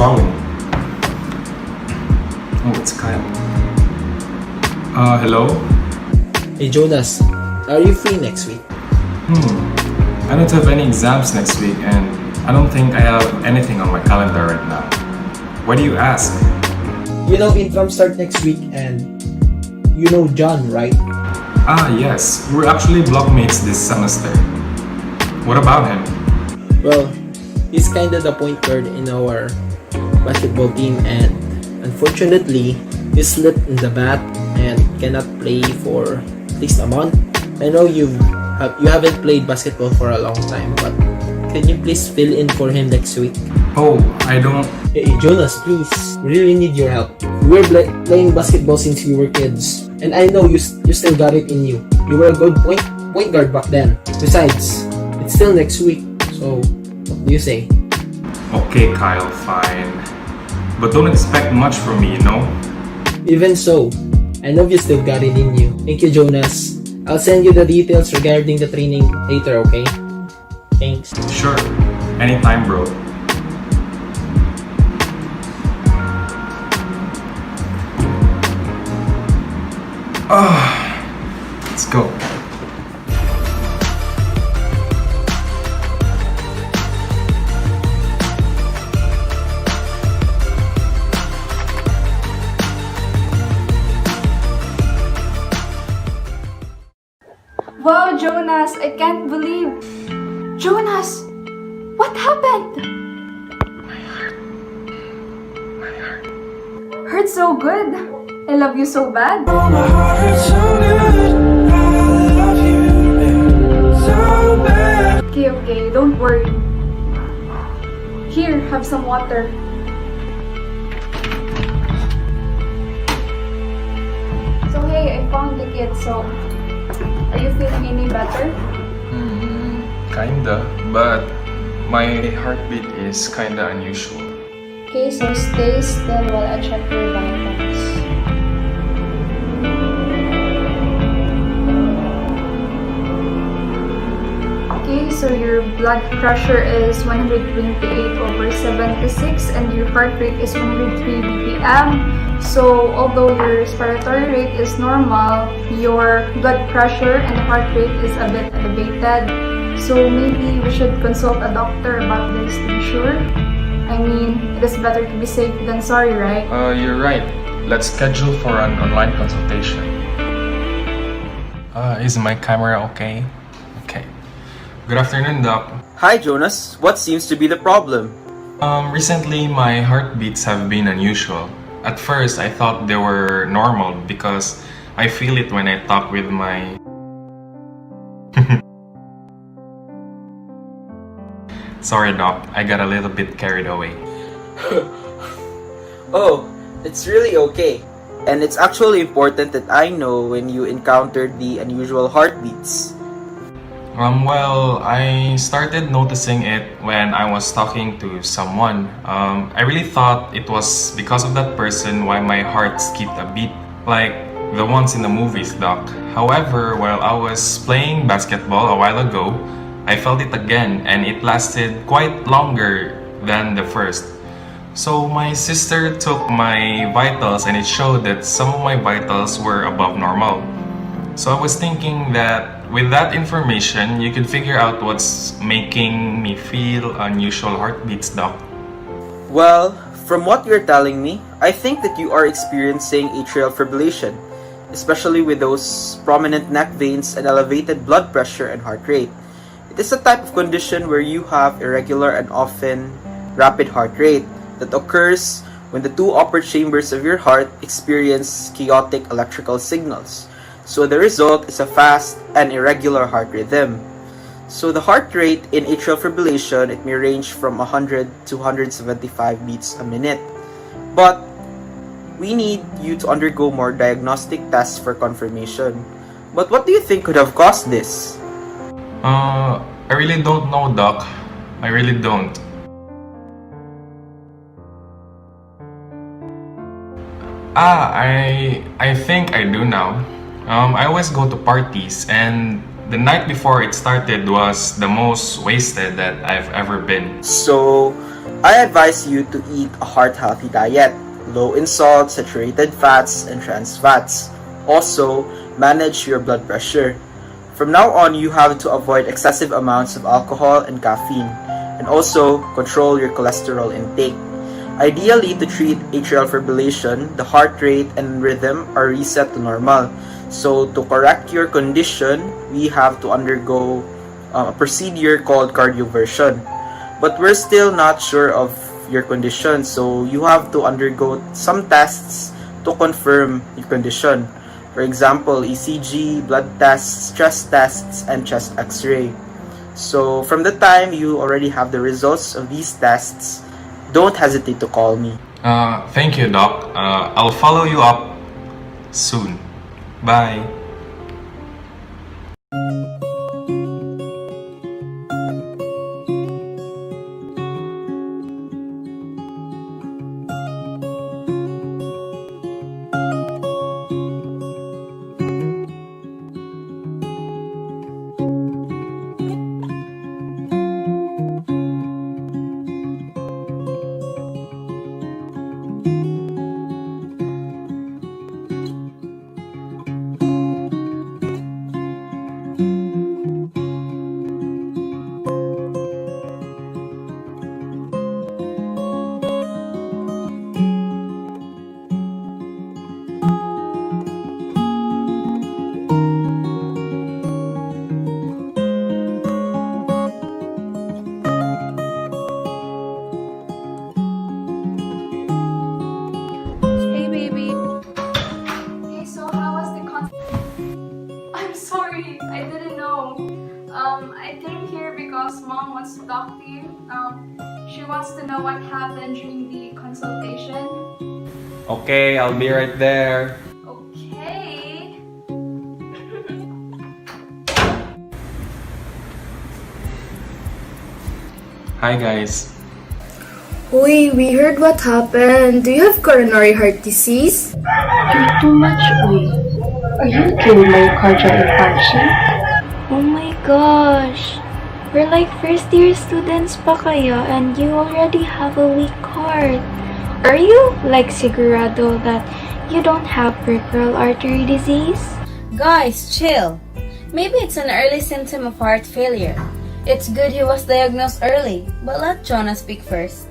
calling? Oh, it's Kyle. Hello? Hey Jonas, are you free next week? I don't have any exams next week and I don't think I have anything on my calendar right now. Why do you ask? You know interim start next week and you know John, right? Ah, yes. We're actually blockmates this semester. What about him? Well, he's kinda the point guard in our basketball team and unfortunately, he's slipped in the bat and cannot play for at least a month. I know you haven't played basketball for a long time, but can you please fill in for him next week? Oh, I don't... Hey Jonas, please, we really need your help. We were playing basketball since we were kids, and I know you still got it in you. You were a good point guard back then. Besides, it's still next week, so what do you say? Okay, Kyle, fine. But don't expect much from me, you know? Even so, I know you still got it in you. Thank you, Jonas. I'll send you the details regarding the training later, okay? Thanks. Sure. Anytime, bro. Let's go. Wow, Jonas, I can't believe. Jonas, what happened? My heart. Hurt so good. I love you so bad. Oh, my heart hurts so good. I love you so bad. Okay, don't worry. Here, have some water. So hey, I found the kit, so are you feeling any better? Kinda, but my heartbeat is kinda unusual. Okay, so stay still while I check your vitals. Okay, so your blood pressure is 128/76 and your heart rate is 103 BPM. So although your respiratory rate is normal, your blood pressure and heart rate is a bit elevated. So maybe we should consult a doctor about this to be sure. I mean, it is better to be safe than sorry, right? You're right. Let's schedule for an online consultation. Is my camera okay? Okay. Good afternoon, Doc. Hi Jonas, what seems to be the problem? Recently my heartbeats have been unusual. At first, I thought they were normal because I feel it when I talk with my... Sorry, Doc. I got a little bit carried away. Oh, it's really okay. And it's actually important that I know when you encountered the unusual heartbeats. Well, I started noticing it when I was talking to someone. I really thought it was because of that person why my heart skipped a beat, like the ones in the movies, Doc. However, while I was playing basketball a while ago, I felt it again and it lasted quite longer than the first. So my sister took my vitals and it showed that some of my vitals were above normal. So I was thinking that with that information, you could figure out what's making me feel unusual heartbeats, Doc. Well, from what you're telling me, I think that you are experiencing atrial fibrillation, especially with those prominent neck veins and elevated blood pressure and heart rate. It is a type of condition where you have irregular and often rapid heart rate that occurs when the two upper chambers of your heart experience chaotic electrical signals. So the result is a fast and irregular heart rhythm. So the heart rate in atrial fibrillation, it may range from 100 to 175 beats a minute. But we need you to undergo more diagnostic tests for confirmation. But what do you think could have caused this? I really don't know, Doc. I really don't. I think I do now. I always go to parties and the night before it started was the most wasted that I've ever been. So, I advise you to eat a heart-healthy diet, low in salt, saturated fats, and trans fats. Also, manage your blood pressure. From now on, you have to avoid excessive amounts of alcohol and caffeine, and also control your cholesterol intake. Ideally, to treat atrial fibrillation, the heart rate and rhythm are reset to normal. So, to correct your condition, we have to undergo a procedure called cardioversion. But we're still not sure of your condition, so you have to undergo some tests to confirm your condition. For example, ECG, blood tests, chest tests, and chest x-ray. So from the time you already have the results of these tests, don't hesitate to call me. Thank you, Doc. I'll follow you up soon. Bye. Hey, baby. Hey, so how was the concert? I'm sorry, I didn't know. I came here because Mom wants to talk to you. She wants to know what happened during the consultation. Okay, I'll be right there. Okay. Hi, guys. Uy, we heard what happened. Do you have coronary heart disease? You're too much oil. Are you okay with myocardial infarction? Oh my gosh! We're like first year students pa kaya and you already have a weak heart. Are you like sigurado that you don't have peripheral artery disease? Guys, chill. Maybe it's an early symptom of heart failure. It's good he was diagnosed early, but let Jonas speak first.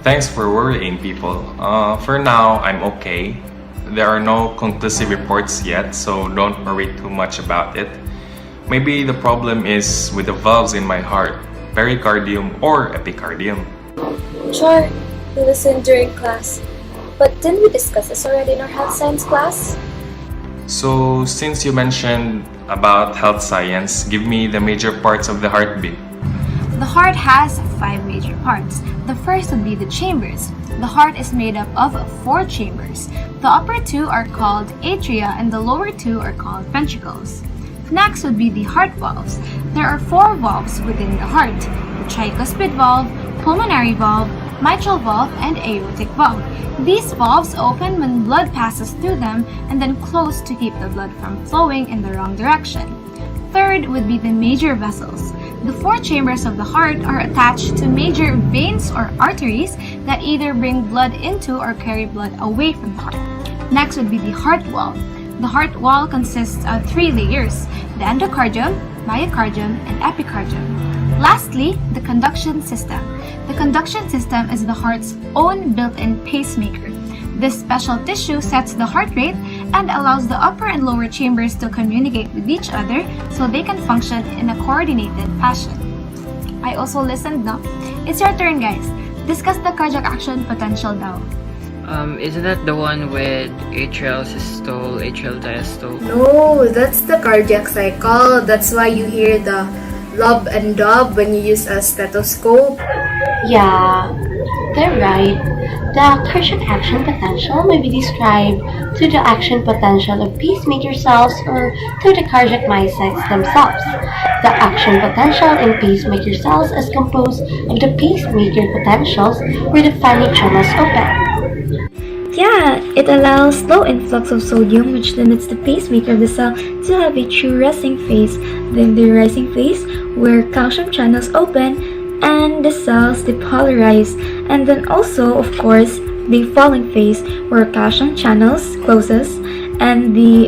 Thanks for worrying, people. For now, I'm okay. There are no conclusive reports yet, so don't worry too much about it. Maybe the problem is with the valves in my heart, pericardium or epicardium. Sure, we listened during class. But didn't we discuss this already in our health science class? So, since you mentioned about health science, give me the major parts of the heartbeat. The heart has 5 major parts. The first would be the chambers. The heart is made up of 4 chambers. The upper 2 are called atria and the lower 2 are called ventricles. Next would be the heart valves. There are 4 valves within the heart: the tricuspid valve, pulmonary valve, mitral valve, and aortic valve. These valves open when blood passes through them and then close to keep the blood from flowing in the wrong direction. Third would be the major vessels. The 4 chambers of the heart are attached to major veins or arteries that either bring blood into or carry blood away from the heart. Next would be the heart wall. The heart wall consists of 3 layers: the endocardium, myocardium, and epicardium. Lastly, the conduction system. The conduction system is the heart's own built-in pacemaker. This special tissue sets the heart rate and allows the upper and lower chambers to communicate with each other so they can function in a coordinated fashion. I also listened now. It's your turn, guys. Discuss the cardiac action potential daw. Isn't that the one with atrial systole, atrial diastole? No, that's the cardiac cycle. That's why you hear the lub and dub when you use a stethoscope. Yeah, they're right. The cardiac action potential may be described to the action potential of pacemaker cells or to the cardiac myocytes themselves. The action potential in pacemaker cells is composed of the pacemaker potentials where the panic channels open. Yeah, it allows low influx of sodium, which limits the pacemaker of the cell to have a true resting phase. Then the rising phase, where calcium channels open, and the cells depolarize, and then also, of course, the falling phase where calcium channels closes and the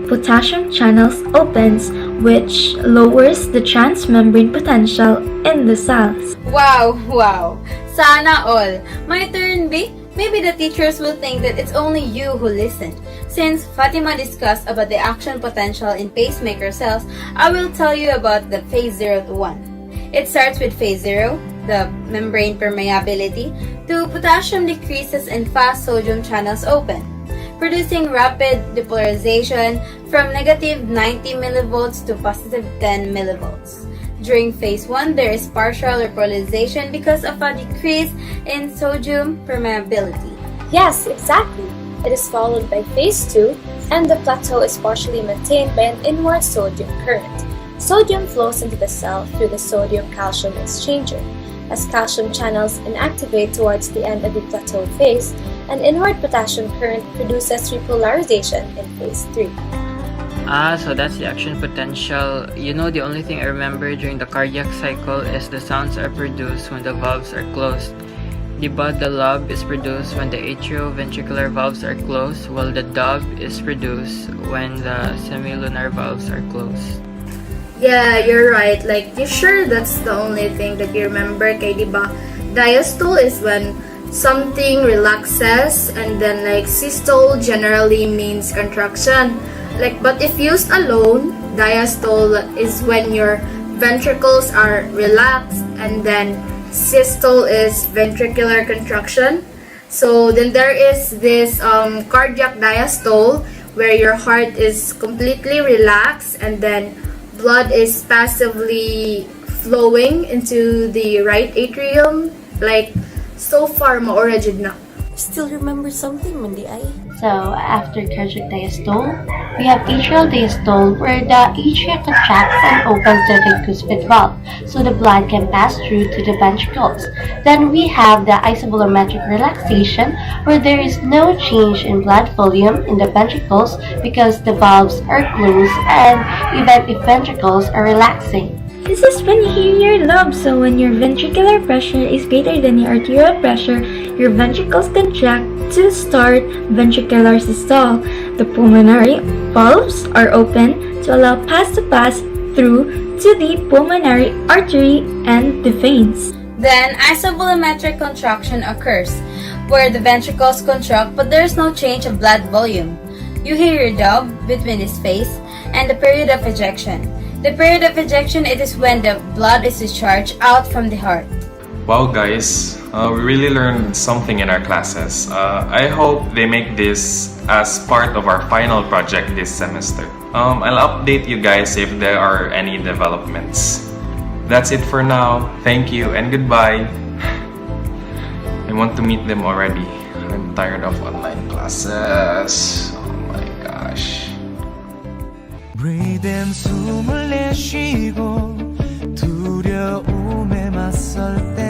potassium channels opens, which lowers the transmembrane potential in the cells. Wow. Sana all. My turn, B? Maybe the teachers will think that it's only you who listen. Since Fatima discussed about the action potential in pacemaker cells, I will tell you about the phase 0 to 1. It starts with phase 0, the membrane permeability, to potassium decreases and fast sodium channels open, producing rapid depolarization from negative 90 millivolts to positive 10 millivolts. During phase 1, there is partial repolarization because of a decrease in sodium permeability. Yes, exactly. It is followed by phase 2, and the plateau is partially maintained by an inward sodium current. Sodium flows into the cell through the sodium-calcium exchanger. As calcium channels inactivate towards the end of the plateau phase, an inward potassium current produces repolarization in phase 3. So that's the action potential. You know, the only thing I remember during the cardiac cycle is the sounds are produced when the valves are closed. But the lob is produced when the atrioventricular valves are closed, while the dub is produced when the semilunar valves are closed. Yeah, you're right. Like, you sure that's the only thing that you remember? Kay, diba? Diastole is when something relaxes, and then like systole generally means contraction. Like, but if used alone, diastole is when your ventricles are relaxed, and then systole is ventricular contraction. So then there is this cardiac diastole where your heart is completely relaxed, and then blood is passively flowing into the right atrium. Like, so far ma-origin na. Still remember something, Mandy ay? So, after cardiac diastole, we have atrial diastole where the atria contracts and opens the tricuspid valve so the blood can pass through to the ventricles. Then we have the isobolometric relaxation where there is no change in blood volume in the ventricles because the valves are closed and even if ventricles are relaxing. This is when you hear your lobe, so when your ventricular pressure is greater than your arterial pressure, your ventricles contract to start ventricular systole. The pulmonary valves are open to allow pass through to the pulmonary artery and the veins. Then isobolometric contraction occurs, where the ventricles contract but there is no change of blood volume. You hear your dub between this phase and the period of ejection. The period of ejection, it is when the blood is discharged out from the heart. Wow guys, we really learned something in our classes. I hope they make this as part of our final project this semester. I'll update you guys if there are any developments. That's it for now. Thank you and goodbye. I want to meet them already. I'm tired of online classes. Oh my gosh. Breathe in 숨을 내쉬고 두려움에 맞설 때